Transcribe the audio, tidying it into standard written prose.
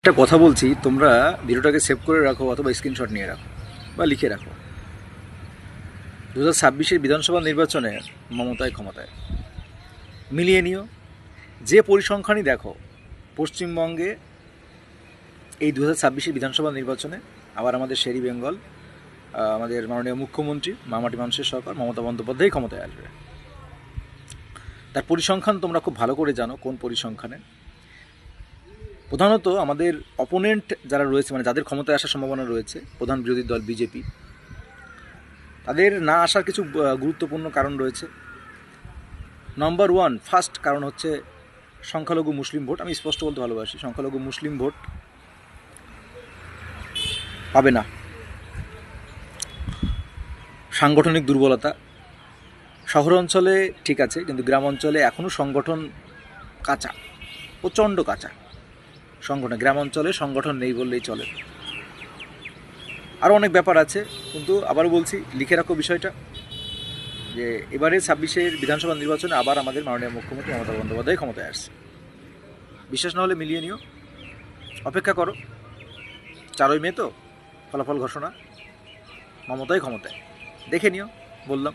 একটা কথা বলছি, তোমরা ভিডিওটাকে সেভ করে রাখো অথবা স্ক্রিনশট নিয়ে রাখো বা লিখে রাখো। 2026-এর বিধানসভা নির্বাচনে মমতায় ক্ষমতায় মিলিয়ে নিও। যে পরিসংখ্যানই দেখো, পশ্চিমবঙ্গে এই 2026-এর বিধানসভা নির্বাচনে আবার আমাদের শেরি বেঙ্গল, আমাদের মাননীয় মুখ্যমন্ত্রী মামাটি মানুষের সরকার মমতা বন্দ্যোপাধ্যায় ক্ষমতায় আসবে। তার পরিসংখ্যান তোমরা খুব ভালো করে জানো। কোন পরিসংখ্যানে? প্রধানত আমাদের অপোনেন্ট যারা রয়েছে, মানে যাদের ক্ষমতায় আসার সম্ভাবনা রয়েছে, প্রধান বিরোধী দল বিজেপি, তাদের না আসার কিছু গুরুত্বপূর্ণ কারণ রয়েছে। নাম্বার ওয়ান, ফার্স্ট কারণ হচ্ছে সংখ্যালঘু মুসলিম ভোট। আমি স্পষ্ট বলতে ভালোবাসি, সংখ্যালঘু মুসলিম ভোট পাবে না। সাংগঠনিক দুর্বলতা, শহর অঞ্চলে ঠিক আছে, কিন্তু গ্রাম অঞ্চলে এখনও সংগঠন কাঁচা, প্রচণ্ড কাঁচা সংগঠন। গ্রাম অঞ্চলে সংগঠন নেই বললেই চলে। আরও অনেক ব্যাপার আছে, কিন্তু আবারও বলছি, লিখে রাখো বিষয়টা, যে এবারে 26-এর বিধানসভা নির্বাচনে আবার আমাদের মাননীয় মুখ্যমন্ত্রী মমতা বন্দ্যোপাধ্যায় ক্ষমতায় আসছে। বিশ্বাস না হলে মিলিয়ে নিও, অপেক্ষা করো। 4ই মে তো ফলাফল ঘোষণা, মমতাই ক্ষমতায়, দেখে নিও, বললাম।